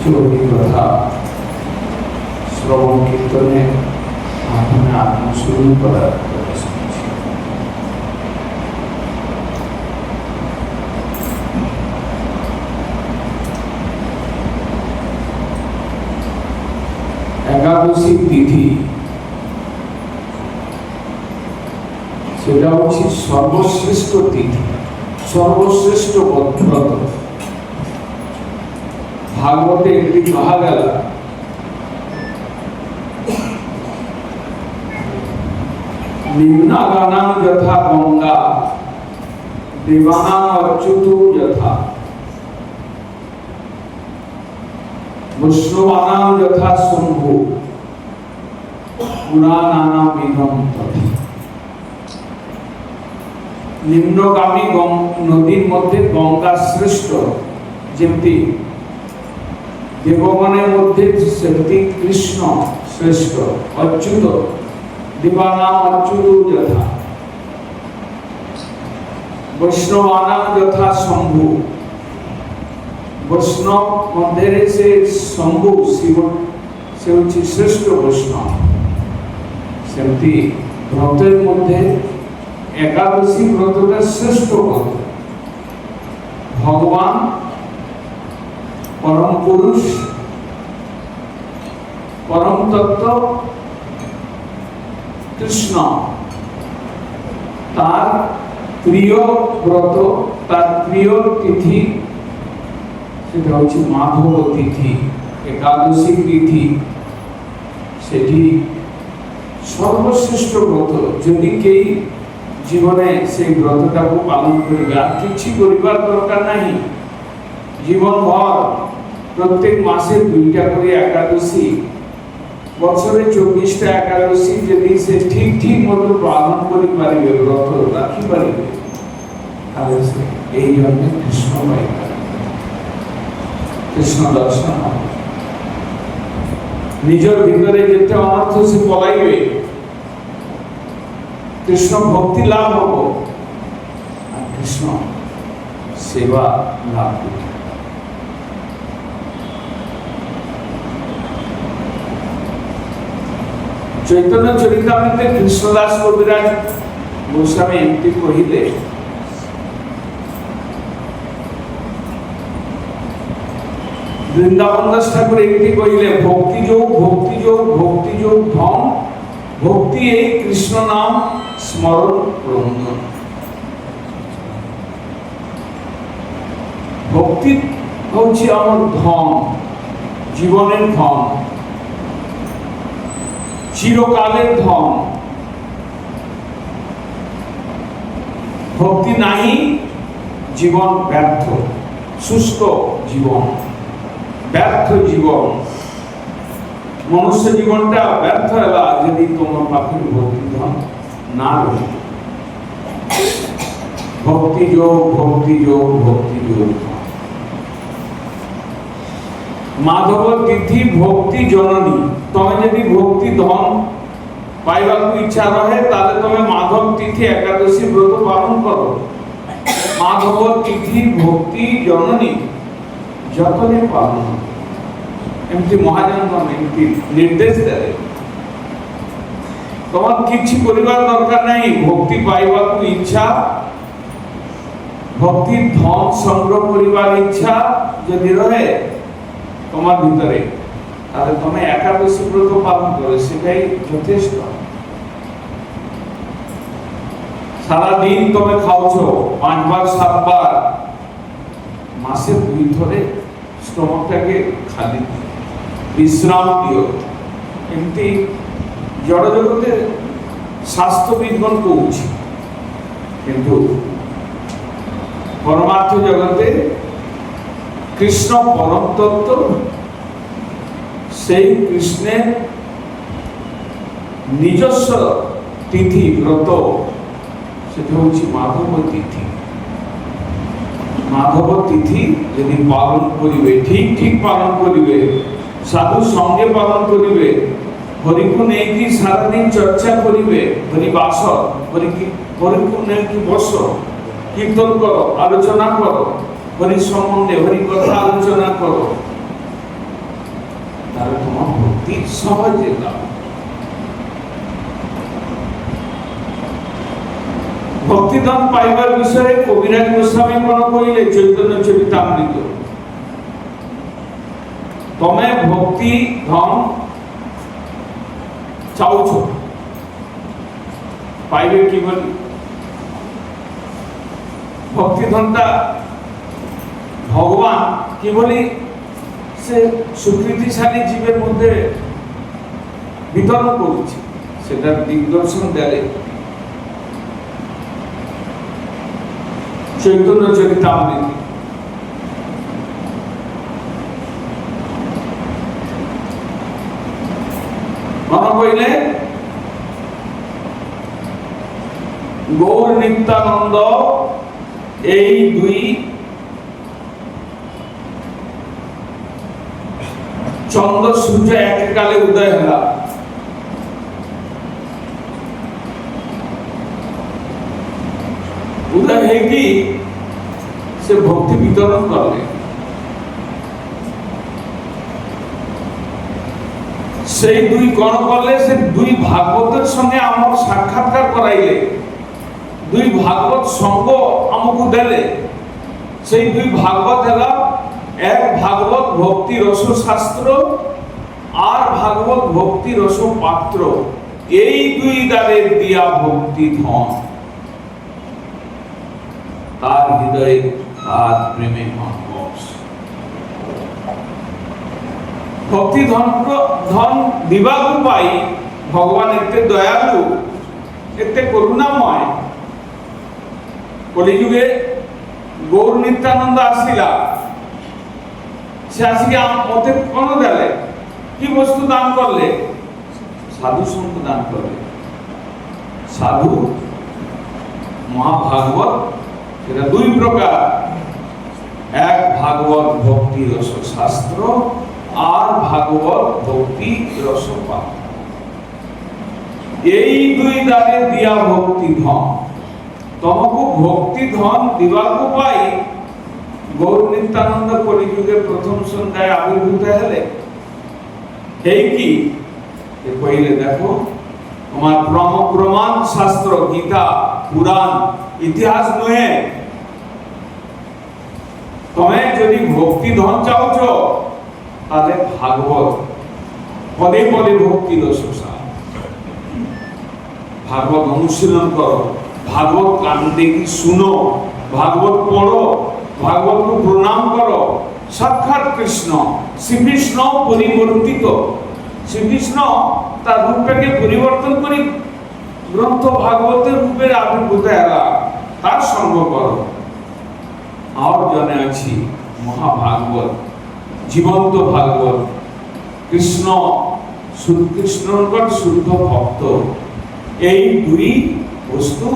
চৌরি কথা শ্রবণ কীর্তনে মাধ্যমে আত্মশুদ্ধি করার কথা শুনছি। একাদশী তিথি সেটা হচ্ছে সর্বশ্রেষ্ঠ তিথি, সর্বশ্রেষ্ঠ ব্রত। ভাগবতে একটি কহা গেল, নিম্নাগানাং যথা গঙ্গা দেবানাং অচ্যুতো যথা বৈষ্ণবানাং যথা শম্ভু পুরাণানাম বিধম তথা। নিম্নগামী নদীর মধ্যে গঙ্গা শ্রেষ্ঠ, যেমতি দেবগণের মধ্যে সেমতি কৃষ্ণ শ্রেষ্ঠ, অচ্যুত দেবানাম অচ্যুত যথা, বৈষ্ণবানাম যথা শম্ভু, বৈষ্ণব মধ্যে সে শম্ভু শিব, সে হচ্ছে শ্রেষ্ঠ বৈষ্ণব। সেমতি ব্রতের মধ্যে একাদশী ব্রতটা শ্রেষ্ঠ ব্রত। ভগবান পরম পুরুষ, পরম তত্ত্ব কৃষ্ণ, তার প্রিয় ব্রত, তার প্রিয় তিথি সেটা হচ্ছে মাধব তিথি, একাদশী তিথি। সেটি সর্বশ্রেষ্ঠ ব্রত। যদি কেউ জীবনে সেই ব্রতটাকে পালন করিবে, আর কিছু করিবার দরকার নাই। জীবনভর প্রত্যেক মাসে 2টা করে একাদশী, বছরে 24টা একাদশী যদি সে ঠিক মতো পালন করি পারিবে, ব্রত রাখি পারিবে, তাহলে সে এই জন্য কৃষ্ণ পাইবে, কৃষ্ণ দর্শন হবে। নিজের ভিতরে যেতে অনর্থ সে পলাইবে, কৃষ্ণ ভক্তি লাভ হব, আর কৃষ্ণ সেবা লাভ হবে। চৈতন্য চরিতামৃতে কৃষ্ণদাস কবিরাজ গোস্বামী এমতি কহিলে, বৃন্দাবন দাস ঠাকুর একটি কহিলে, ভক্তি যোগ ভক্তি যোগ ভক্তি যোগ ধন, ভক্তি এই কৃষ্ণ নাম স্মরণ রঞ্জন। ভক্তি হচ্ছে আমার ধন, জীবনের ধন, চিরকালের ধন। ভক্তি নাই জীবন ব্যর্থ, শুষ্ক জীবন, ব্যর্থ জীবন। মনুষ্য জীবনটা ব্যর্থ হলা যদি তোমার পাখি ভক্তি ধন না রয়ে। ভক্তি যোগ ভক্তি যোগ ভক্তি যোগ। মাধব তিথি ভক্তি জননী। তুমি যদি ভক্তি ধন পাইବାକୁ ইচ্ছা রহে, তাহলে তুমি মাধব তিথি একাদশী ব্রত পালন করো। মাধব তিথি ভক্তি জননী, যতনে পালন। এমতি মহাজন এমতি নির্দেশ দেয়, তোমার কিছু করিবার দরকার নাই। ভক্তি পাইବାକୁ ইচ্ছা, ভক্তির ধন সংগ্রহ করিবার ইচ্ছা যদি রহে তোমার ভিতরে, তাহলে তুমি একাদশী ব্রত পালন করো, সেটাই যথেষ্ট। সারাদিন তুমি খাওছ 5 বার 7 বার, মাসে 2 ধরে স্টমাকটাকে খালি বিশ্রাম দিও। এমতি জড় জগতে স্বাস্থ্যবিদগণ কৌছি, কিন্তু পরমার্থ জগতে কৃষ্ণ পরম তত্ত্ব, সেই কৃষ্ণের নিজস্ব তিথি ব্রত, সেটা হচ্ছে মাধব তিথি। মাধব তিথি যদি পালন করিবে, ঠিক পালন করিবে, সাধু সঙ্গে পালন করিবে, হরিকু নেই সারাদিন চর্চা করিবে, হরিবাস হরিকু নেই বস, কীর্তন করো, আলোচনা করো, হরি সম্বন্ধে হরি কথা আলোচনা করো, তাহলে তোমার ভক্তি সহজে লাভ। ভক্তিধন পাইবার বিষয়ে কবিরাজ গোস্বামী কোন কইলে চৈতন্য চরিতামৃত, তুমি ভক্তি ধন চাউছ, পাইবে কি বলি? ভক্তি ধনটা ভগবান কি বলি সে সুকৃতিশালী জীবের মধ্যে বিতরণ করছে, সেটার দিগদর্শন দেয় চৈতন্য চরিতামৃত। মনে কইলে গৌর নিত্যানন্দ এই দুই চন্দ্র সূর্য এককালে উদয় হলা। উদয় হয়ে সে ভক্তি বিতরণ করলে, সেই দুই গণ করলে, সে দুই ভাগবতের সঙ্গে আমার সাক্ষাৎকার করাইলে, দুই ভাগবত সঙ্গ আমাকে দেলে। সেই দুই ভাগবত হলা, এক ভাগবত ভক্তি রস শাস্ত্র আর ভাগবত ভক্তি রস পাত্র। এই দুই দ্বারে দিয়া ভক্তি ধন, তার হৃদয়ে তার প্রেমে মহাবশ। ভক্তি ধন দিবাক পাই ভগবান এতে দয়ালু, এতে করুণাময়। কলিযুগে গৌর নিত্যানন্দ আসিলা, সে আসিকে মতে কোন দেলে, কি বস্তু দান করলে? সাধু সঙ্গ দান করলে। সাধু মহাভাগবত, সেটা দুই প্রকার, এক ভাগবত ভক্তি রস শাস্ত্র আর ভাগবত ভক্তি রস পাত্র। এই দুই দ্বারে দিয়া ভক্তি ধন, তোমাকে ভক্তি ধন দিবাক পাই গৌর নিত্যানন্দ কলিযুগের প্রথম সন্ধ্যায় আবির্ভূত হলে। এই কি কইলে দেখো, তোমার প্রমাণ শাস্ত্র গীতা পুরাণ ইতিহাস নহে, তুমি যদি ভক্তি ধন চাওছ তাহলে ভাগবত পদে পদে ভক্তি রসা, ভাগবত অনুশীলন করো, ভাগবত কান দেখি শুনো, ভাগবত পড়ো, ভাগবত প্রণাম করো। সাক্ষাৎ কৃষ্ণ, শ্রীকৃষ্ণ পরিবর্তিত, শ্রীকৃষ্ণ তার রূপটাকে পরিবর্তন করে গ্রন্থ ভাগবতের রূপে আবির্ভূত এলা, তার সঙ্গ করো। আর জনে আছি মহাভাগবত, জীবন্ত ভাগবত, কৃষ্ণ কৃষ্ণগণ শুদ্ধ ভক্ত। এই দুই বস্তু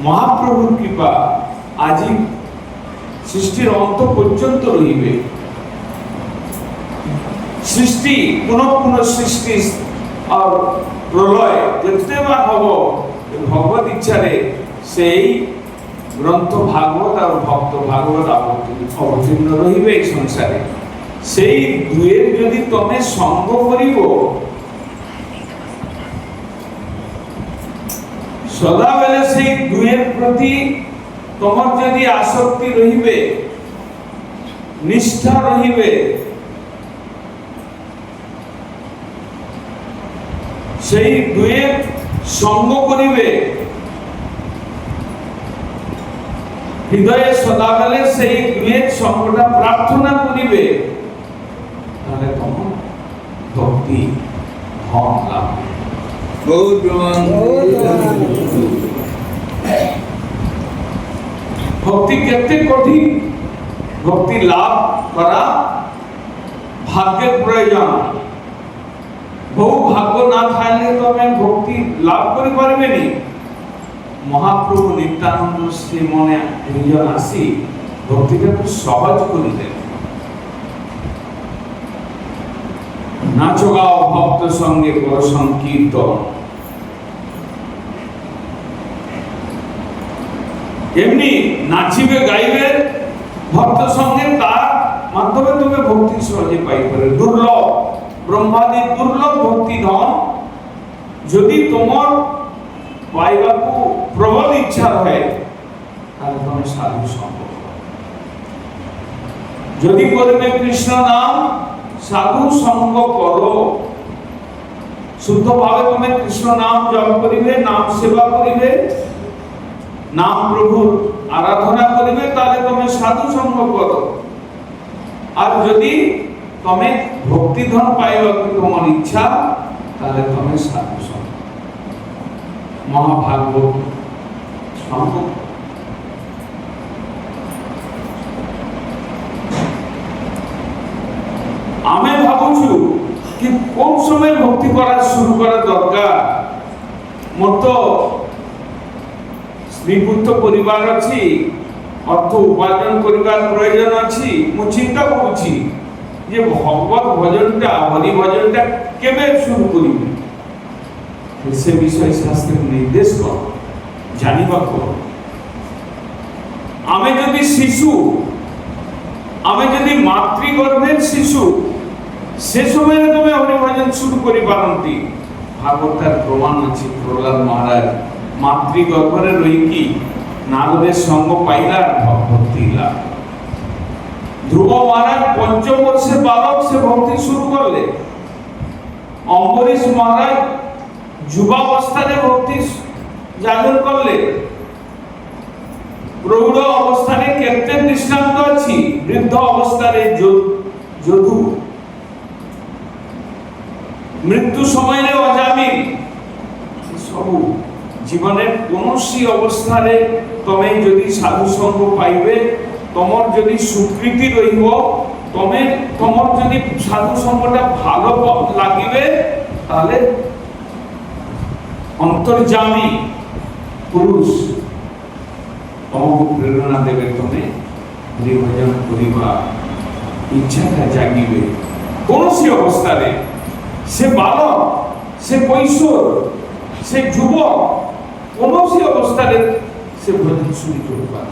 মহাপ্রভুর কৃপা আজি সৃষ্টির অন্ত পর্যন্ত রহিবে। সৃষ্টি কোন সৃষ্টি আর প্রলয় যেতেবার হব ভগবত ইচ্ছারে সেই গ্রন্থ ভাগবত আর ভক্ত ভাগবত অবতীর্ণ রহিবে এই সংসারে। সেই দুয়ের যদি তুমি সঙ্গ করিব, সদাবেলে সেই দুয়ের প্রতি তোমার যদি আসক্তি রহিবে, নিষ্ঠা রহিবে, সেই দুয়ের সঙ্গ করিবে, হৃদয়ে সদাবেলে সেই দুয়ের সঙ্গটা প্রার্থনা করিবে, তাহলে তোমার ভক্তি ধন লাভ। ভক্তি কেতে কঠিন, ভক্তি লাভ করা ভাগ্যের প্রয়োজন। বহু ভাগ্য না থাকলে তো আমি ভক্তি লাভ করে পারবেনি। মহাপ্রভু নিত্যানন্দ শ্রী মনে দুইজন আসি ভক্তিটা খুব সহজ করে দেন। নাচো গাও ভক্ত সঙ্গে বড় সংকীর্তন, এমনি নাচিবে গাইবে ভক্ত সঙ্গে, তার মাধ্যমে তুমি ভক্তি সহজে পাই পারে। দুর্লভ ব্রহ্মাদি দুর্লভ ভক্তি ধন যদি তোমার পাইবাকু প্রবল ইচ্ছা রহে তাহলে তুমি সাধু সঙ্গ যদি করবে কৃষ্ণ নাম সাধু সঙ্গ করো শুদ্ধ ভাবে তুমি কৃষ্ণ নাম জপ করিবে নাম সেবা করিবে নাম প্রভুর আরাধনা করিবে তাহলে তুমি সাধু সঙ্গ করো আর যদি তুমি ভক্তি ধন পাইবা তোমার ইচ্ছা তাহলে তুমি সাধু সঙ্গ মহাভাগবত সঙ্গ আমি ভাবুছু কি কোন সময় ভক্তি করা শুরু করা দরকার মোর তো স্ত্রীপুত্র পরিবার আছে অর্থ উপার্জন করিবার প্রয়োজন আছে মু চিন্তা করছি যে ভগবত ভজনটা হরি ভজনটা কেবে শুরু করিবে সে বিষয়ে শাস্ত্র নির্দেশ কর জানিবা কর আমি যদি শিশু আমি যদি মাতৃগর্ভের শিশু সে সময় তুমি হরি ভজন শুরু করি পারন্তি ভাগবতার প্রমাণ আছে প্রহ্লাদ মহারাজ মাতৃগর্ভরে রইকি নারদের সঙ্গ পাইলার ভক্তি লাভ ধ্রুব মহারাজ পঞ্চম বর্ষের বালক সে ভক্তি শুরু করলে অম্বরীশ মহারাজ যুবাবস্থায় ভক্তি জাগরণ করলে প্রৌঢ় অবস্থায় কেতে দৃষ্টান্ত আছে বৃদ্ধ অবস্থায় যদু মৃত্যু সময়ে অজামিন সবু জীবনের কোনসি অবস্থায় তুমি যদি সাধু সঙ্গ পাইবে তোমার যদি স্বীকৃতি রইব তোমার যদি সাধু সঙ্গটা ভালো লাগিবে তাহলে অন্তর্যামী পুরুষ তোমাকে প্রেরণা দেবে তুমি হরি ভজন করিবা ইচ্ছাটা জাগিবে কোনসি অবস্থায় সে বালক সে কৈশোর সে যুবক কোনসি অবস্থায় সে ভজন শুরু করতে পারে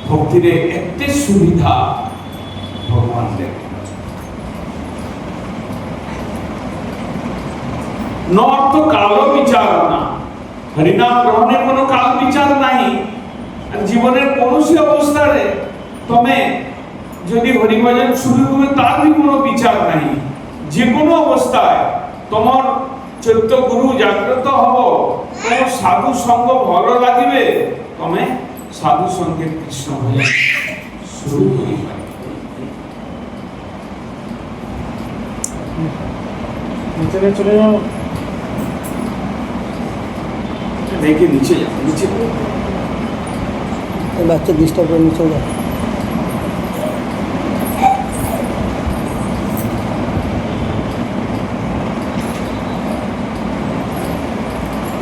ভক্তির একটি সুবিধা ভগবান দেন নর্থ কালো বিচার না হরিনাম গ্রহণের কোনো কাল বিচার নাই জীবনের কোনসি অবস্থায় তুমি যদি হরিভজন শুরু করবে তার কোনো বিচার নাই যে কোনো অবস্থায় তোমার চৈত্য গুরু জাগ্রত হব তোমার সাধু সঙ্গ ভালো লাগিবে তুমি সাধু সঙ্গে কৃষ্ণ ভজন শুরু করিবে চলে যাও দেখে নিচে যাও নিচে বাচ্চা ডিস্টার্ব করে নিচে যাও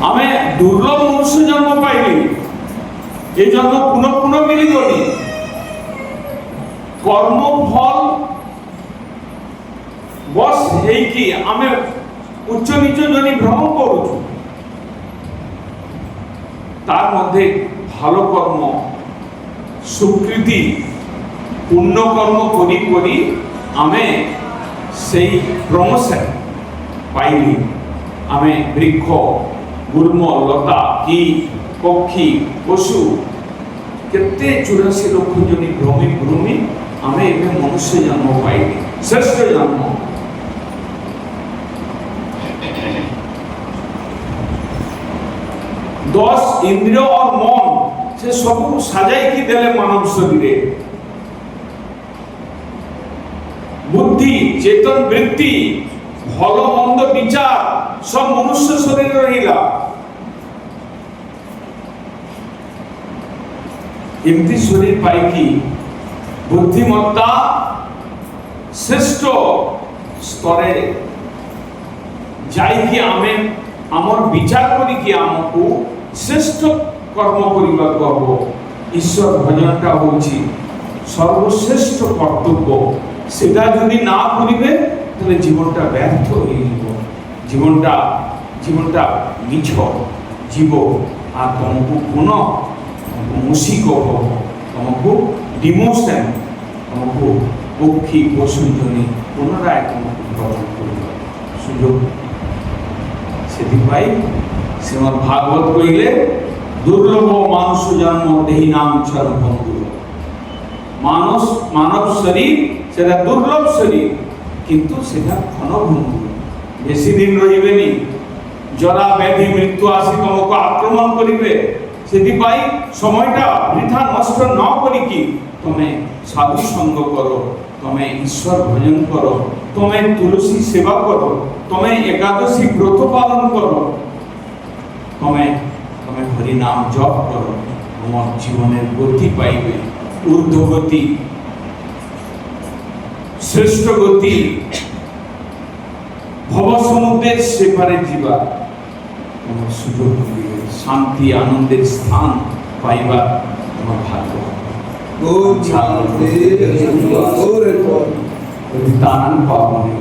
আমি দুর্লভ মনুষ্য জন্ম পাইনি এই জন্ম পুনঃ পুনঃ মিলিবনি কর্মফল বস ହେଇକି ଆମେ উচ্চ নিচ জনি ভ্রমণ করুଛୁ তার মধ্যে ভালো কর্ম সুকৃতি পুণ্য কর্ম করি করি আমি সেই প্রমোশন পাইনি আমি বৃক্ষ গুল্ম লতা কীট পক্ষী পশু কেতে 84 লক্ষ জনি ভ্রমি ভ্রমি আমি ଏବେ মনুষ্য জন্ম পাইনি শ্রেষ্ঠ জন্ম दस इंद्रिय और मन से सब सजाई की देले मानव शरीरे बुद्धि चेतन वृत्ति भलो मंद विचार सब मनुष्य शरीर रहिला एमती शरीर पाई की बुद्धिमत्ता श्रेष्ठ स्तरे जाई कि आमे आमर विचार करी कि आमको श्रेष्ठ कर्म करिबाको हबो ईश्वर भजनटा होछि सर्वश्रेष्ठ कर्तव्य सेटा यदि ना करिबे तले जीवनटा व्यर्थ होई जिवो जीवनटा मिछ जीव आ तुमको कोन मुसिक हो तुमको डिमोशन तुमको পক্ষী পশুজনী পুনরায় তোমাকে গ্রহণ করিব সুযোগ ସେଥିପାଇଁ ଶ୍ରୀମଦ୍ ଭାଗବତ କହିଲେ ଦୁର୍ଲଭ ମାନସ ଜନ୍ମ ଦେହି ନାମ ଚର ବନ୍ଧୁ মানব শরীর সেটা দুর্লভ শরীর কিন্তু সেটা ক্ষণভঙ্গুর বেশি দিন রহিবেনি জরা ব্যাধি মৃত্যু আসি তোমাকে আক্রমণ করিবে সেপাই সময়টা বৃথা নষ্ট ন করিকি তুমি সাধু সঙ্গ করো তুমি ঈশ্বর ভজন করো তুমি তুলসী সেবা করো তুমি একাদশী ব্রত পালন করো তুমি তুমি হরি নাম জপ করো তোমার জীবনের গতি পাইবে ঊর্ধ্বগতি শ্রেষ্ঠ গতি ভব সমুদ্রের সেপারে ଯିବା তোমার সুযোগ মিলিবে শান্তি আনন্দের স্থান পাইবা তোমার ভাগ্য Good. Good. Good. দান পাবনে